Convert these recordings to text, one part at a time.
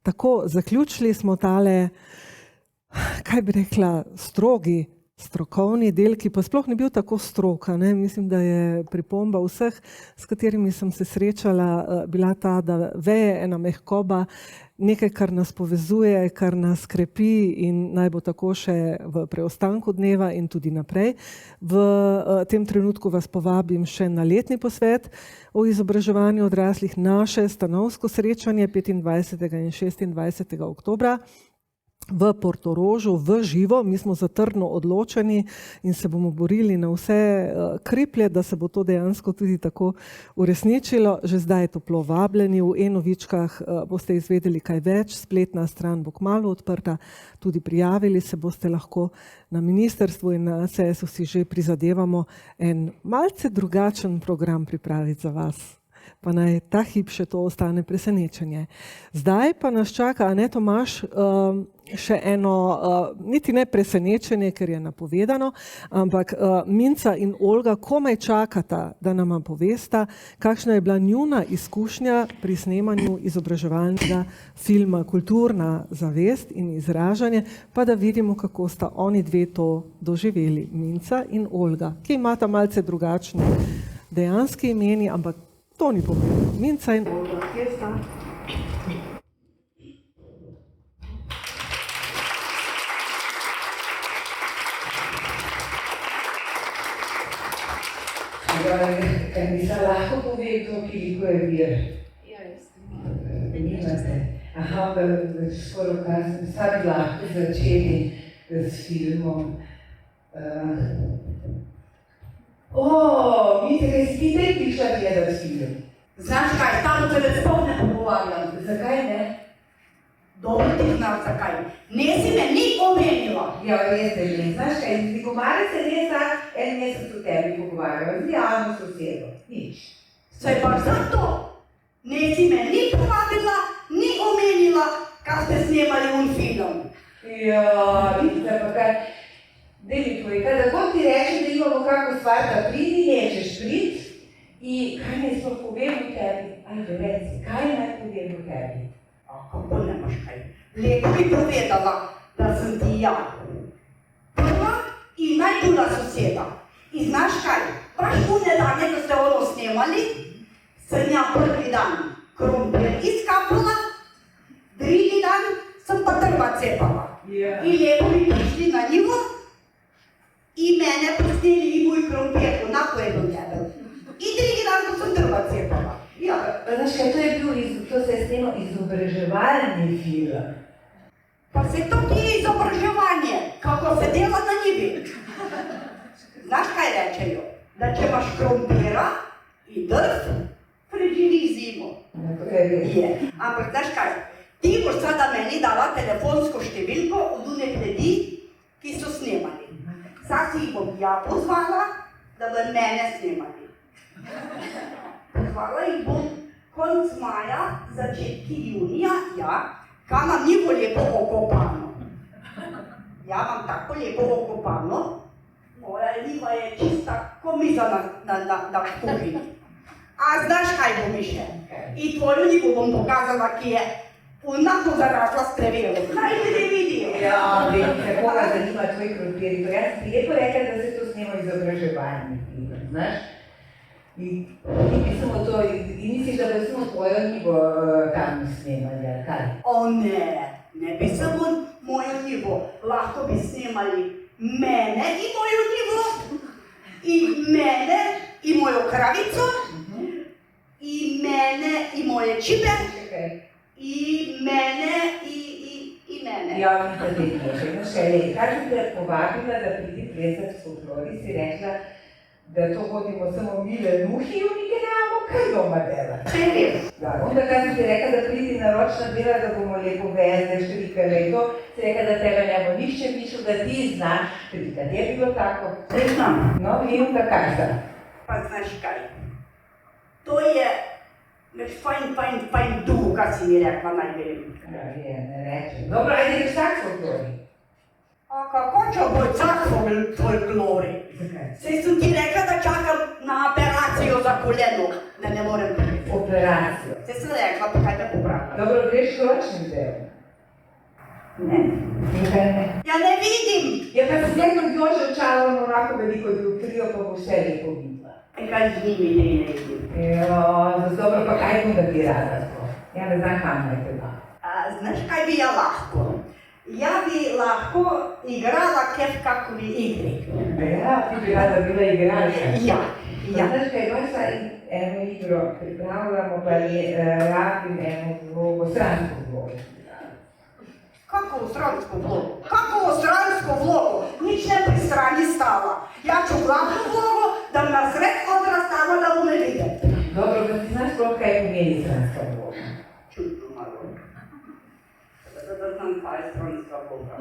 tako, zaključili smo tale, kaj bi rekla, strokovni del, ki pa sploh ni bil tako strog, ne? Mislim, da je pripomba vseh, s katerimi sem se srečala, bila ta, da veje ena mehkoba, nekaj, kar nas povezuje, kar nas krepi in naj bo tako še v preostanku dneva in tudi naprej. V tem trenutku vas povabim še na letni posvet o izobraževanju odraslih, naše stanovsko srečanje 25. in 26. oktobra v Portorožu, v živo. Mi smo zatrdno odločeni in se bomo borili na vse kriplje, da se bo to dejansko tudi tako uresničilo. Že zdaj toplo vabljeni, v e-novičkah boste izvedeli kaj več, spletna stran bo kmalu odprta, tudi prijavili se boste lahko. Na ministrstvu in na ACS-u si že prizadevamo en malce drugačen program pripraviti za vas. Pa naj ta hip še to ostane presenečenje. Zdaj pa nas čaka, a ne Tomaž, še eno, niti ne presenečenje, ker je napovedano, ampak Minca in Olga komaj čakata, da nama povesta, kakšna je bila njuna izkušnja pri snemanju izobraževalnega filma Kulturna zavest in izražanje, pa da vidimo, kako sta oni dve to doživeli. Minca in Olga, ki imata malce drugačni dejanski imeni, ampak to ni pomembno. Minca in Olga, kje sta? Kaj mi se lahko pove, koliko je vir? Ja, jaz Nimate. Aha, skoro kar bi lahko začeli s filmom. Mi se kaj spite, prišla gledati film. Znaš kaj, tam se sploh ne pogovarjam. Zakaj ne? Dobro ti znaš zakaj. Nisi me ni omenila. Ja, veste, že. Znaš kaj, z Nikomare se ne sta en mesec v tebi pogovarjala, z javno sosedo. Nič. Se pa zato. Nisi me ni povabila, ni omenila, kaj ste snemali un film. Ja, vidite pa kaj. Dej mi tvoj, kada god ti reče, da imamo kako stvar, da pridi, nečeš prid in kaj naj sploh povem o tebi? Ajde, reci, kaj naj povem o tebi? Kako nemaš kaj? Lepo bi povedala, da sem ti ja. Prva in najbolja soseda. In znaš kaj? Baš une dane, ko ste ono snemali, sem ja prvi dan krompir izkapala, drugi dan sem pa drva cepala. In lepo bi prišli na njivo, i mene posneli i moj krompir, onako jedno debel. I drugi dan, ko sem drva cepala. Ja. Znaš kaj, to se je snemo izobraževalni film. Pa se to ti je izobraževanje, kako se dela na njivi. Znaš kaj rečejo? Da če imaš krompira i drv, preživiš zimo. Je. Ampak znaš kaj, ti boš sada meni dala telefonsko številko od unih ljudi, ki so snemali. Sad si jih bom ja pozvala, da bo mene snemali. Pozvala jih bom konc maja, začetki junija, ja, kaj imam njivo lepo okopano. Ja, imam tako lepo okopano, moja njiva je čista komiza na kuhini. A znaš kaj bom še? I tvoju njivo bom pokazala, ki je onako zarasla s prevelom. Naj ne vidijo. Ja, vidite, koga zanima tvoj krompir. Jaz sem ti lepo rekla, da se to snema izobraževalni film, znaš? In mislimo to, in misliš, da bi samo tvojo njivo tam snemali, ali kaj? O ne bi samo mojo njivo. Lahko bi snemali mene in mojo njivo, in mene in mojo kravico, in mene in moje čipe, in mene in mene. Ja, vidite, kar bi te povabila, da pridi plesati v folklori, si rekla, da to hodimo samo mile nuhi, v nekaj nemamo kaj doma dela. Če vem. Da, onda kad si rekla, da pridi na ročna dela, da bomo lepo vezde, štrikale in to, si rekla, da tebe ne bo nišče mišel, da ti znaš štrikati. Je bilo tako? Ne znam. No, in onda kaj sta? Pa znaš kaj, to je fajn duh, kaj si mi rekla, naj vem. Ja, ne rečem. Dobro, ajde, greš tak folklori. A kako će boj carstvo folklori? Zakaj? Saj sem ti rekla, da čakam na operacijo za koleno, da ne morem biti. Operacijo. Saj sem rekla, pa kaj te popravila. Dobro, greš ročnim delom. Ne. In kaj ne? Ja ne vidim! Ja, pa se zdaj kot Jože očalovamo enako veliko ljutrijo, pa bo vse lepo videla. In kaj z njimi ne vidim? Jo, dobro, pa kaj bom, da bi rada to? Ja ne znam, kam naj teba. Znaš, kaj bi ja lahko? Ja bi lahko igrala kje v kakovi igri. Ja, ti bi rada bila igralka. Ja, ja. Znaš kaj, imaš pa eno igro, pripravljamo pa rabim eno vlogo, stransko vlogo. Kako v stransko vlogo? Kako v stransko vlogo? Nič ne pri strani stala. Ja ću glavnu vlogu, da bi nas sred odra stala da bo me videti. Dobro, da ti znaš koliko kaj pomeni stranska vloga. Čudno malo. Da znam kaj je stranska vloga.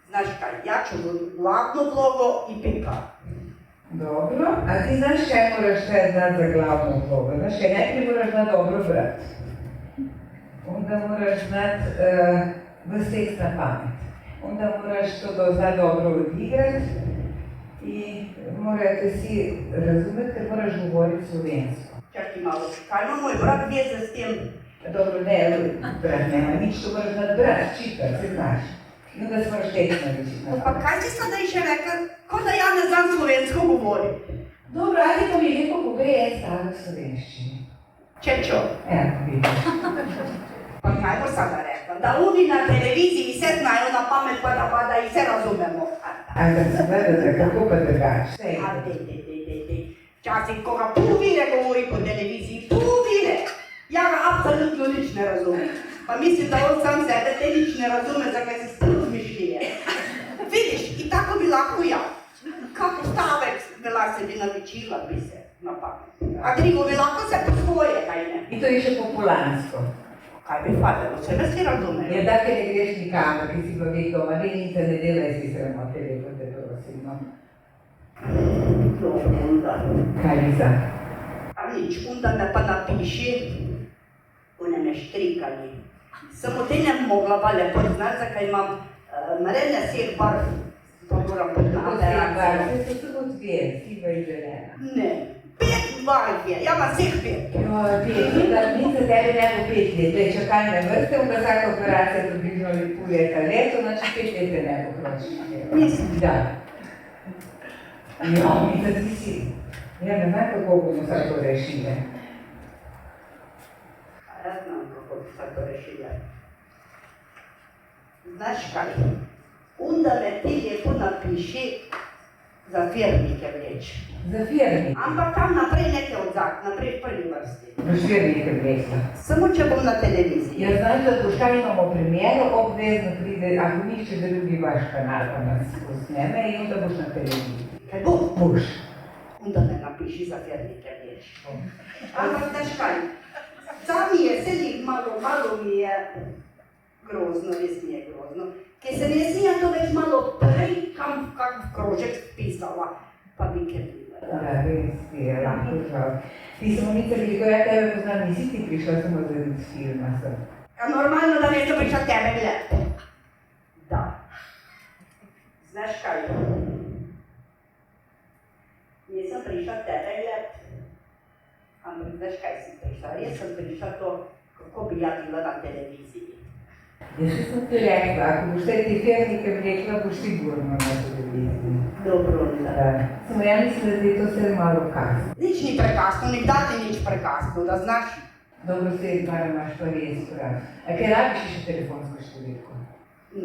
Znaš kaj, ja ću glavnu vlogu i pika. Dobro, a ti znaš kaj moraš sve znati za glavnu vlogu? Znaš kaj, najprije moraš znati dobro brati. Onda moraš znati vse tekst na pamet. Onda moraš to znati dobro odigrati i morate si razumeti, ker moraš govoriti slovensko. Čakaj malo, kaj ima moj brat veze s tem? Dobro, ne, brat nema nič, to moraš znati brati, čitati, se znaš. I onda se moraš tekst naučiti na Pa pamet. kaj si sada še rekla? Ko da ja ne znam slovensko govorim. Dobro, ajde pa mi lepo povej en stavek slovenščini. Čečo. Evo, vidiš. Pa kaj bo sada rekla? Da oni na televiziji se znajo na pamet pa da i se razumemo. A kad se gledate, kako pa drugače? A de. Včasih koga pol vire govori po televiziji, pol vire. Ja ga apsolutno nič ne razumem. Pa mislim, da on sam sebe te nič ne razume, zakaj se spolu zmišljuje. Vidiš, i tako bi lahko ja. Kako stavek bila se bi navičila bi se na pamet. A drugo bi lahko se po svoje, kaj ne? I to je še popularsko. Kaj bi padalo, sebe si razume. Jer da ker ne greš nikamor, ki si pa vi doma, Lenica ne delaj si sramote, lepo te prosim, no. Dobro, onda. Kaj Lisa? A nič, onda me pa napiši, one me štrikali. Samo te ne mogla pa lepo znati, zakaj imam mrene vseh barv, pa moram biti na operacijo. Vse so samo dve, siva in zelena. Ne, 5 barv je, ja imam vseh 5. Jo, pet, da mi za tebe ne bo 5 let, le čakalne vrste, onda vsaka operacija približno pol leta leto, znači 5 let ne bo kročila. Mislim. Da. Jo, mi da ti si. Ja, ne znam, kako bomo vse to rešili. A ja znam kako bi se to rešila. Znaš kaj, onda me ti lepo napiši za firmike vleč. Za firmi. Ampak tam naprej nekaj odzak, naprej v prvi vrsti. Boš firmike vlekla. Samo če bom na televiziji. Jaz znam, da boš kaj imamo premiero, obvezno pride, ako nišče drugi vaš kanal pa nas posneme in onda boš na televiziji. Kaj bo? Boš. Onda me napiši za firmike vleč. Ampak znaš kaj, sam mi je, sedim malo mi je grozno, res mi je grozno. Ker se mi je sinja to več malo prej, kak v krožek pisala, pa bi kaj bila. Da, res ti je lahko žal. Ti smo mislili, ko ja tebe poznam, nisi ti prišla samo zaradi filma sem. Ja, normalno, da nisem prišla tebe gledati. Da. Znaš kaj? Nisem prišla tebe gledati. Ampak znaš kaj si prišla? Res sem prišla to, kako bi ja bila na televiziji. Ja, še sem ti rekla, ako boš te firmike vlekla, boš sigurno na televiziji. Dobro, da. Samo ja mislim, da ti je to vse malo kasno. Nič ni prekasno, nikdar ti nič prekasno, da znaš. Dobro se je, da imaš pa res prav. A kaj rabiš še telefonsko številko?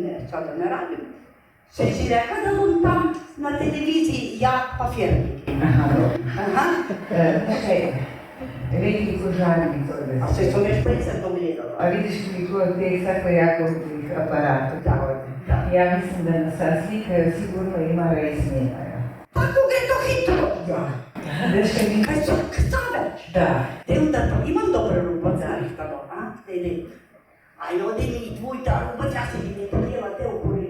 Ne, sada ne rabim. Še si rekla, da bom tam na televiziji, ja, pa firmiki. Aha, dobro. Aha. Kaj, veliko žarnico, da A se so već prej se to gledala. A vidiš koliko teh vsakojakovih aparatov? Da, da. Ja mislim, da nas slike sigurno imajo i snemajo. Tako gre to hitro. Ja. Veš kaj mi? Kaj so ksaveč? Da. Te onda to imam dobro rubac zarihtano, a? Tede. Aj ode mi tvoj ta rubac, ja se bi ne podjela te okoli.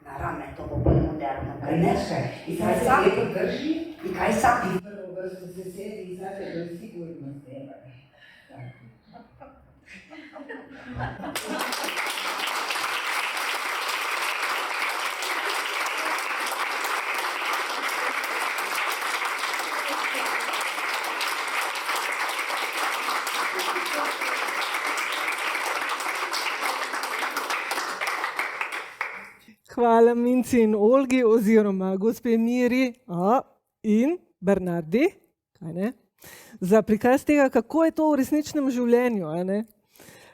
Na rame to bo bolj moderno, A kaj ne? vidiš kaj? I sad se lijepo drži. I kaj sad? I prvo vrsto se sedi i sad se sigurno snemajo. Tako. Hvala Minci in Olgi oziroma gospe Miri in Bernardi, kaj ne? Za prikaz tega, kako je to v resničnem življenju.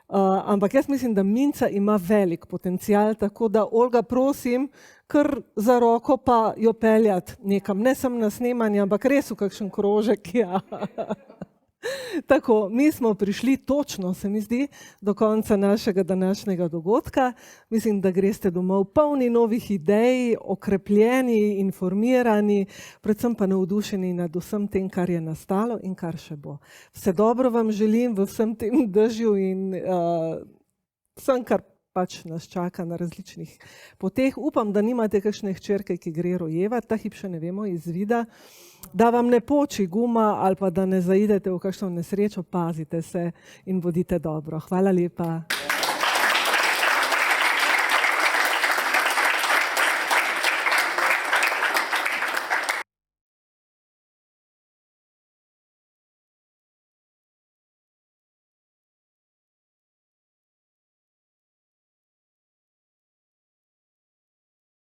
Ampak jaz mislim, da Minca ima velik potencial, tako da Olga, prosim, kar za roko pa jo peljati nekam, ne samo na snemanje, ampak res v kakšen krožek. Ja. Tako, mi smo prišli točno, se mi zdi, do konca našega današnjega dogodka. Mislim, da greste domov polni novih idej, okrepljeni, informirani, predvsem pa navdušeni nad vsem tem, kar je nastalo in kar še bo. Vse dobro vam želim v vsem tem dežju in vsem, kar pač nas čaka na različnih poteh. Upam, da nimate kakšne hčerke, ki gre rojevati, ta hip še ne vemo izvida. Da vam ne poči guma ali pa da ne zaidete v kakšno nesrečo, pazite se in bodite dobro. Hvala lepa.